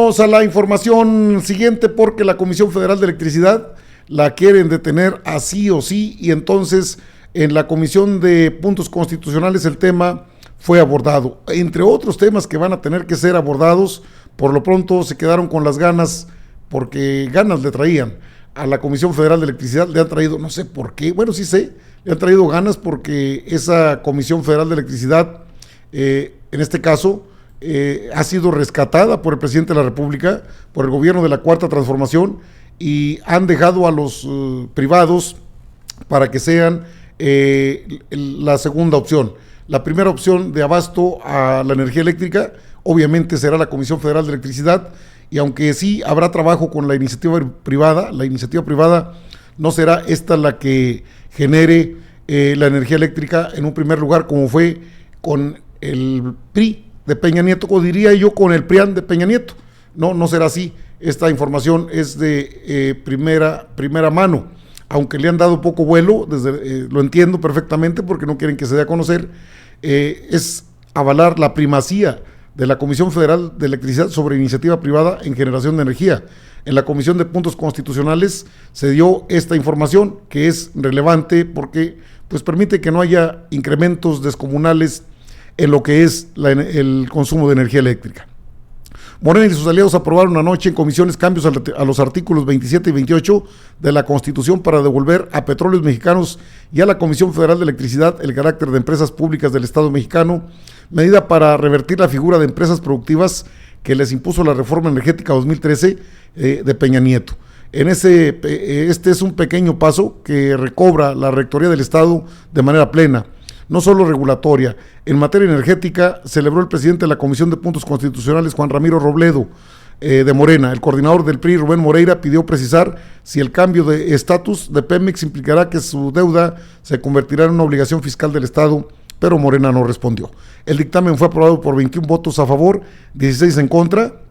Vamos a la información siguiente porque la Comisión Federal de Electricidad la quieren detener así o sí, y entonces en la Comisión de Puntos Constitucionales el tema fue abordado. Entre otros temas que van a tener que ser abordados, por lo pronto se quedaron con las ganas, porque ganas le traían a la Comisión Federal de Electricidad, le han traído, no sé por qué, bueno, sí sé, le han traído ganas porque esa Comisión Federal de Electricidad, en este caso, ha sido rescatada por el presidente de la República, por el gobierno de la Cuarta Transformación, y han dejado a los privados para que sean la segunda opción. La primera opción de abasto a la energía eléctrica, obviamente será la Comisión Federal de Electricidad, y aunque sí habrá trabajo con la iniciativa privada no será esta la que genere la energía eléctrica en un primer lugar, como fue con el PRI de Peña Nieto, o diría yo con el PRIAN de Peña Nieto. No será así. Esta información es de primera mano, aunque le han dado poco vuelo, lo entiendo perfectamente porque no quieren que se dé a conocer, es avalar la primacía de la Comisión Federal de Electricidad sobre iniciativa privada en generación de energía. En la Comisión de Puntos Constitucionales se dio esta información, que es relevante porque pues permite que no haya incrementos descomunales en lo que es el consumo de energía eléctrica. Morena y sus aliados aprobaron anoche en comisiones cambios a los artículos 27 y 28 de la Constitución para devolver a Petróleos Mexicanos y a la Comisión Federal de Electricidad el carácter de empresas públicas del Estado mexicano, medida para revertir la figura de empresas productivas que les impuso la Reforma Energética 2013 de Peña Nieto. Este es un pequeño paso que recobra la Rectoría del Estado de manera plena, no solo regulatoria. En materia energética, celebró el presidente de la Comisión de Puntos Constitucionales, Juan Ramiro Robledo, de Morena. El coordinador del PRI, Rubén Moreira, pidió precisar si el cambio de estatus de Pemex implicará que su deuda se convertirá en una obligación fiscal del Estado, pero Morena no respondió. El dictamen fue aprobado por 21 votos a favor, 16 en contra,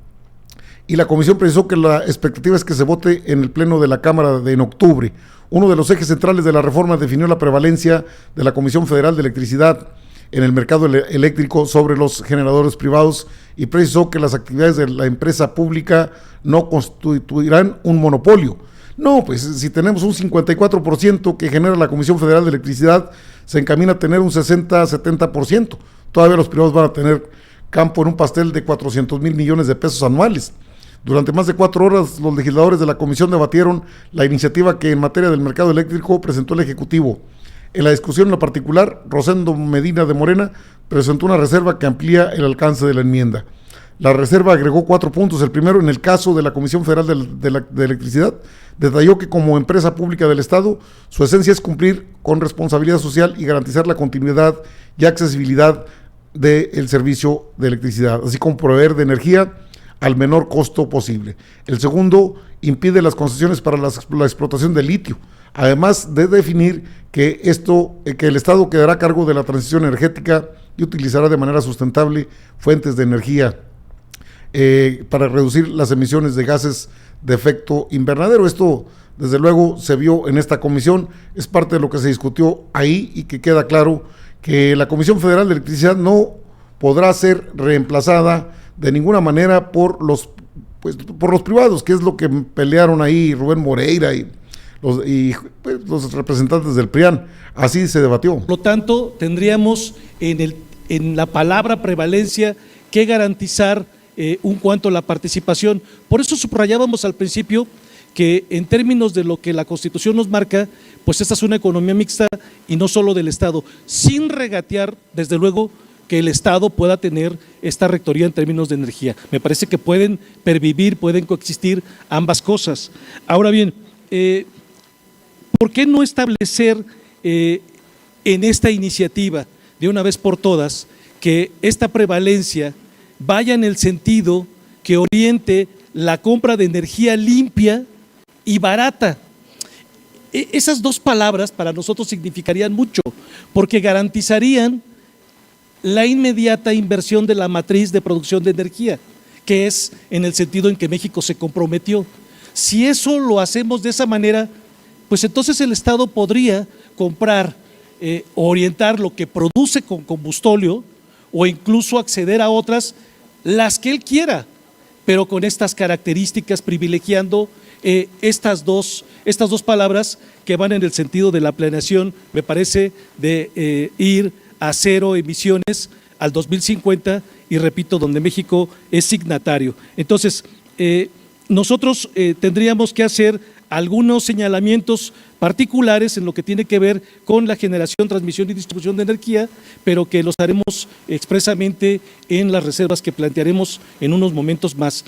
y la comisión precisó que la expectativa es que se vote en el pleno de la Cámara en octubre. Uno de los ejes centrales de la reforma definió la prevalencia de la Comisión Federal de Electricidad en el mercado eléctrico sobre los generadores privados y precisó que las actividades de la empresa pública no constituirán un monopolio. No, pues si tenemos un 54% que genera la Comisión Federal de Electricidad, se encamina a tener un 60-70%. Todavía los privados van a tener campo en un pastel de 400,000 millones de pesos anuales. Durante más de 4 horas, los legisladores de la comisión debatieron la iniciativa que en materia del mercado eléctrico presentó el Ejecutivo. En la discusión en lo particular, Rosendo Medina de Morena presentó una reserva que amplía el alcance de la enmienda. La reserva agregó 4 puntos. El primero, en el caso de la Comisión Federal de Electricidad, detalló que como empresa pública del Estado, su esencia es cumplir con responsabilidad social y garantizar la continuidad y accesibilidad del servicio de electricidad, así como proveer de energía al menor costo posible. El segundo, impide las concesiones para la explotación de litio, además de definir que el Estado quedará a cargo de la transición energética y utilizará de manera sustentable fuentes de energía para reducir las emisiones de gases de efecto invernadero. Esto, desde luego, se vio en esta comisión, es parte de lo que se discutió ahí y que queda claro que la Comisión Federal de Electricidad no podrá ser reemplazada de ninguna manera por los privados, que es lo que pelearon ahí Rubén Moreira y los representantes del PRIAN. Así se debatió. Por lo tanto, tendríamos en la palabra prevalencia que garantizar un cuanto a la participación. Por eso subrayábamos al principio que en términos de lo que la Constitución nos marca, pues esta es una economía mixta y no solo del Estado, sin regatear, desde luego, que el Estado pueda tener esta rectoría en términos de energía. Me parece que pueden pervivir, pueden coexistir ambas cosas. Ahora bien, ¿por qué no establecer en esta iniciativa, de una vez por todas, que esta prevalencia vaya en el sentido que oriente la compra de energía limpia y barata? Esas dos palabras para nosotros significarían mucho, porque garantizarían la inmediata inversión de la matriz de producción de energía, que es en el sentido en que México se comprometió. Si eso lo hacemos de esa manera, pues entonces el Estado podría comprar, orientar lo que produce con combustóleo o incluso acceder a otras, las que él quiera, pero con estas características, privilegiando estas dos palabras que van en el sentido de la planeación, me parece, de ir a cero emisiones al 2050 y repito, donde México es signatario. Entonces, nosotros tendríamos que hacer algunos señalamientos particulares en lo que tiene que ver con la generación, transmisión y distribución de energía, pero que los haremos expresamente en las reservas que plantearemos en unos momentos más.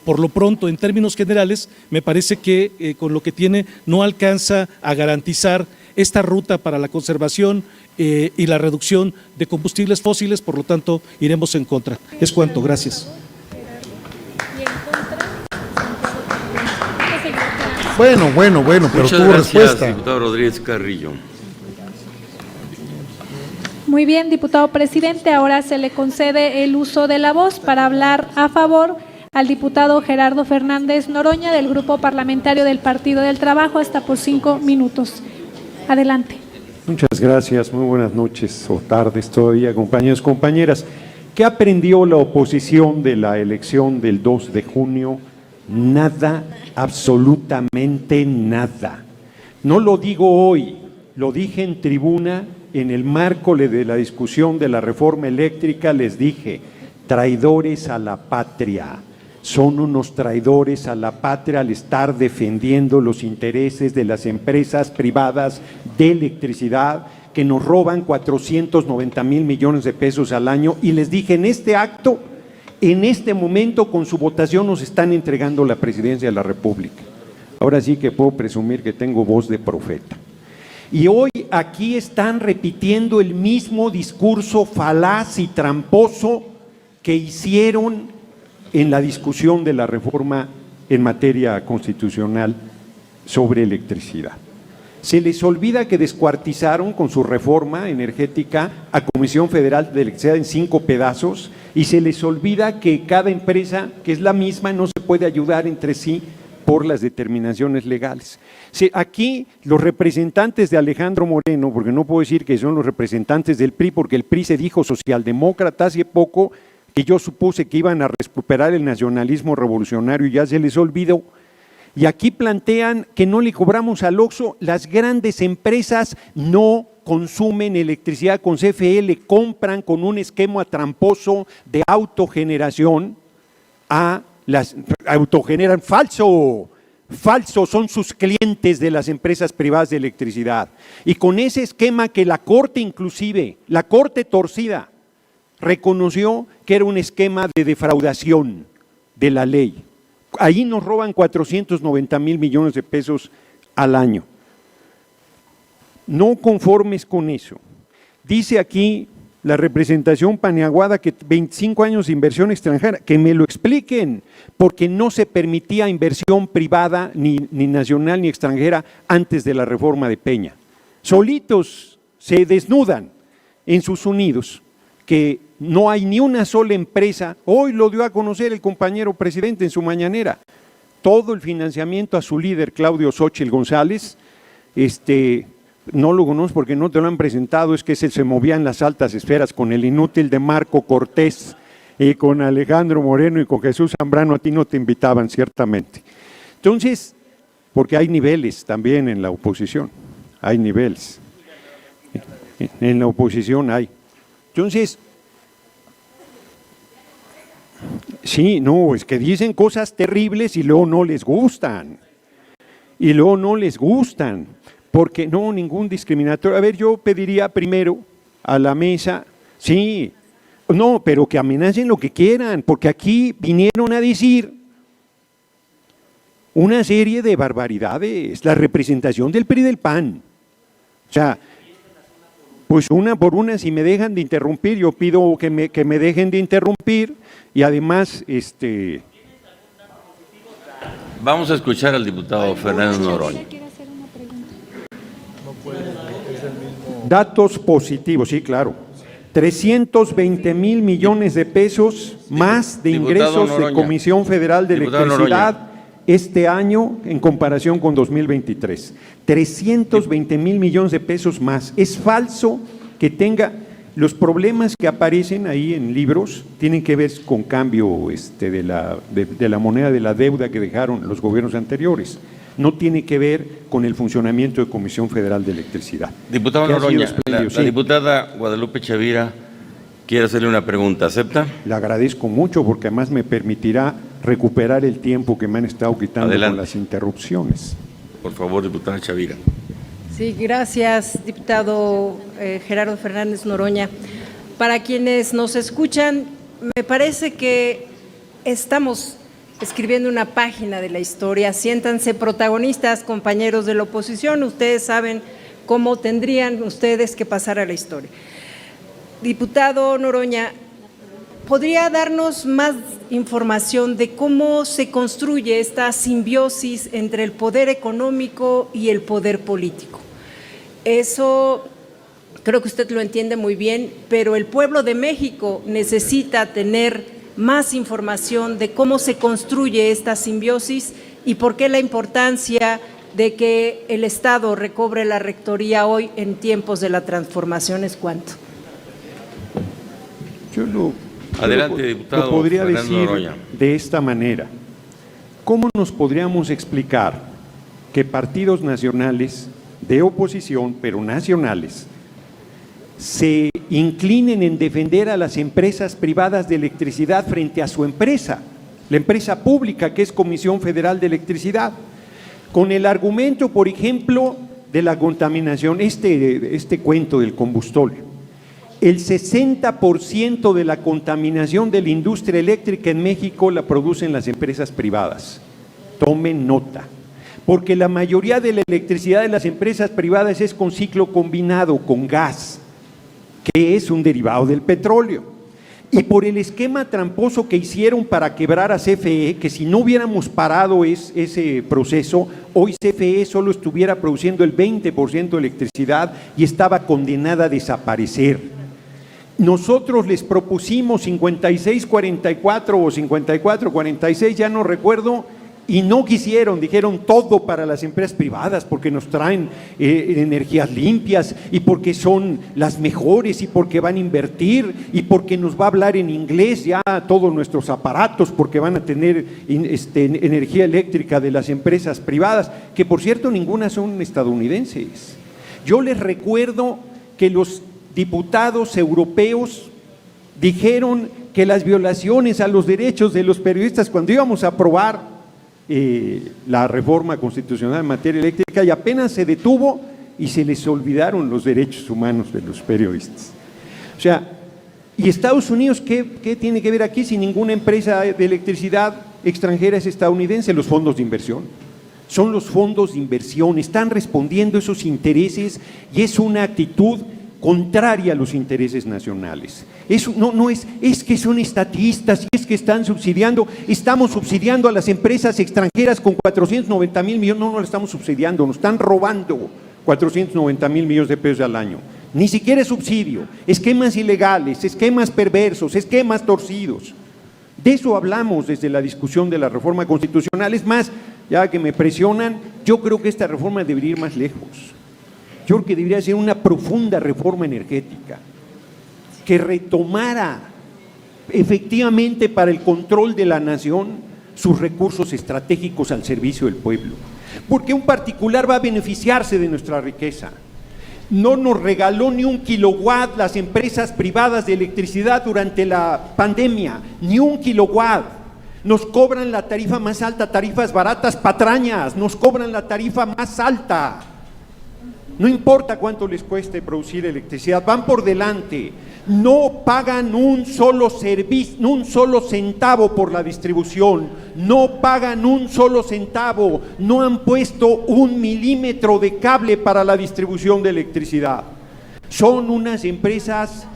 Por lo pronto, en términos generales, me parece que con lo que tiene no alcanza a garantizar esta ruta para la conservación y la reducción de combustibles fósiles, por lo tanto, iremos en contra. Es cuanto, gracias. Bueno, pero muchas tuvo gracias, respuesta. Diputado Rodríguez Carrillo. Muy bien, diputado presidente, ahora se le concede el uso de la voz para hablar a favor al diputado Gerardo Fernández Noroña del Grupo Parlamentario del Partido del Trabajo, hasta por 5 minutos. Adelante. Muchas gracias, muy buenas noches o tardes todavía, compañeros, compañeras. ¿Qué aprendió la oposición de la elección del 2 de junio? Nada, absolutamente nada. No lo digo hoy, lo dije en tribuna, en el marco de la discusión de la reforma eléctrica, les dije, traidores a la patria. Son unos traidores a la patria al estar defendiendo los intereses de las empresas privadas de electricidad que nos roban 490,000 millones de pesos al año. Y les dije, en este acto, en este momento, con su votación, nos están entregando la presidencia de la República. Ahora sí que puedo presumir que tengo voz de profeta. Y hoy aquí están repitiendo el mismo discurso falaz y tramposo que hicieron en la discusión de la reforma en materia constitucional sobre electricidad. Se les olvida que descuartizaron con su reforma energética a Comisión Federal de Electricidad en 5 pedazos y se les olvida que cada empresa, que es la misma, no se puede ayudar entre sí por las determinaciones legales. Aquí los representantes de Alejandro Moreno, porque no puedo decir que son los representantes del PRI, porque el PRI se dijo socialdemócrata hace poco, que yo supuse que iban a recuperar el nacionalismo revolucionario y ya se les olvidó. Y aquí plantean que no le cobramos al Oxxo. Las grandes empresas no consumen electricidad con CFE, le compran con un esquema tramposo de autogeneración autogeneran falso, son sus clientes de las empresas privadas de electricidad. Y con ese esquema que la Corte inclusive, la Corte torcida, reconoció que era un esquema de defraudación de la ley. Ahí nos roban 490,000 millones de pesos al año. No conformes con eso. Dice aquí la representación Paniaguada que 25 años de inversión extranjera, que me lo expliquen, porque no se permitía inversión privada, ni nacional ni extranjera, antes de la reforma de Peña. Solitos se desnudan en sus unidos, que no hay ni una sola empresa, hoy lo dio a conocer el compañero presidente en su mañanera, todo el financiamiento a su líder Claudio Xóchitl González, no lo conozco porque no te lo han presentado, es que se movía en las altas esferas con el inútil de Marco Cortés y con Alejandro Moreno y con Jesús Zambrano, a ti no te invitaban ciertamente. Entonces, porque hay niveles también en la oposición, hay niveles, en la oposición hay. Entonces, sí, no, es que dicen cosas terribles y luego no les gustan. Porque no, ningún discriminatorio. A ver, yo pediría primero a la mesa, sí, no, pero que amenacen lo que quieran, porque aquí vinieron a decir una serie de barbaridades, la representación del PRI y del PAN. O sea, pues una por una, si me dejan de interrumpir, yo pido que me dejen de interrumpir y además, Vamos a escuchar al diputado Fernández Noroña. Datos positivos, sí, claro. 320,000 millones de pesos más de ingresos de Comisión Federal de Electricidad este año en comparación con 2023. 320,000 millones de pesos más. Es falso que tenga, Los problemas que aparecen ahí en libros tienen que ver con cambio de la moneda de la deuda que dejaron los gobiernos anteriores. No tiene que ver con el funcionamiento de Comisión Federal de Electricidad. Diputado ¿Qué ha sido Noroña, expendio? la Sí. diputada Guadalupe Chavira quiere hacerle una pregunta. ¿Acepta? Le agradezco mucho porque además me permitirá recuperar el tiempo que me han estado quitando Adelante. con las interrupciones. Por favor, diputada Chavira. Sí, gracias, diputado Gerardo Fernández Noroña. Para quienes nos escuchan, me parece que estamos escribiendo una página de la historia. Siéntanse protagonistas, compañeros de la oposición. Ustedes saben cómo tendrían ustedes que pasar a la historia. Diputado Noroña, ¿podría darnos más información de cómo se construye esta simbiosis entre el poder económico y el poder político? Eso creo que usted lo entiende muy bien, pero el pueblo de México necesita tener más información de cómo se construye esta simbiosis y por qué la importancia de que el Estado recobre la rectoría hoy en tiempos de la transformación es cuánto. Adelante, diputado lo podría Fernando decir Noroña. de esta manera. ¿Cómo nos podríamos explicar que partidos nacionales de oposición, pero nacionales, se inclinen en defender a las empresas privadas de electricidad frente a su empresa, la empresa pública que es Comisión Federal de Electricidad? Con el argumento, por ejemplo, de la contaminación, este cuento del combustóleo. El 60% de la contaminación de la industria eléctrica en México la producen las empresas privadas. Tomen nota, porque la mayoría de la electricidad de las empresas privadas es con ciclo combinado, con gas, que es un derivado del petróleo. Y por el esquema tramposo que hicieron para quebrar a CFE, que si no hubiéramos parado ese proceso, hoy CFE solo estuviera produciendo el 20% de electricidad y estaba condenada a desaparecer. Nosotros les propusimos 56-44 o 54-46, ya no recuerdo, y no quisieron, dijeron todo para las empresas privadas porque nos traen energías limpias y porque son las mejores y porque van a invertir y porque nos va a hablar en inglés ya todos nuestros aparatos porque van a tener energía eléctrica de las empresas privadas, que por cierto ninguna son estadounidenses. Yo les recuerdo que los diputados europeos dijeron que las violaciones a los derechos de los periodistas cuando íbamos a aprobar la reforma constitucional en materia eléctrica y apenas se detuvo y se les olvidaron los derechos humanos de los periodistas. O sea, ¿y Estados Unidos qué tiene que ver aquí si ninguna empresa de electricidad extranjera es estadounidense? Los fondos de inversión. Son los fondos de inversión, están respondiendo a esos intereses y es una actitud contraria a los intereses nacionales. Eso no es que son estatistas, es que están subsidiando, estamos subsidiando a las empresas extranjeras con 490,000 millones, no lo estamos subsidiando, nos están robando 490,000 millones de pesos al año. Ni siquiera es subsidio, esquemas ilegales, esquemas perversos, esquemas torcidos. De eso hablamos desde la discusión de la reforma constitucional. Es más, ya que me presionan, yo creo que esta reforma debería ir más lejos. Yo creo que debería ser una profunda reforma energética que retomara efectivamente para el control de la nación sus recursos estratégicos al servicio del pueblo. Porque un particular va a beneficiarse de nuestra riqueza. No nos regaló ni 1 kilowatt las empresas privadas de electricidad durante la pandemia, ni 1 kilowatt. Nos cobran la tarifa más alta, tarifas baratas, patrañas, nos cobran la tarifa más alta. No importa cuánto les cueste producir electricidad, van por delante, no pagan un solo centavo por la distribución, no pagan un solo centavo, no han puesto 1 milímetro de cable para la distribución de electricidad. Son unas empresas,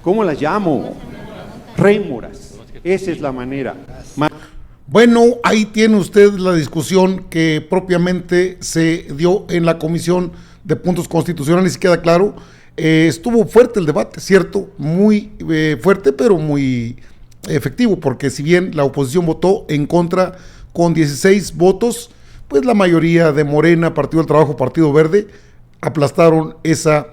¿cómo las llamo? Rémoras, esa es la manera. Bueno, ahí tiene usted la discusión que propiamente se dio en la Comisión de Puntos Constitucionales y queda claro, estuvo fuerte el debate, cierto, muy fuerte, pero muy efectivo, porque si bien la oposición votó en contra con 16 votos, pues la mayoría de Morena, Partido del Trabajo, Partido Verde, aplastaron esa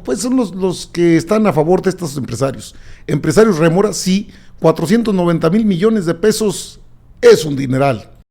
pues son los que están a favor de estos empresarios. Empresarios Rémora, sí, 490,000 millones de pesos es un dineral.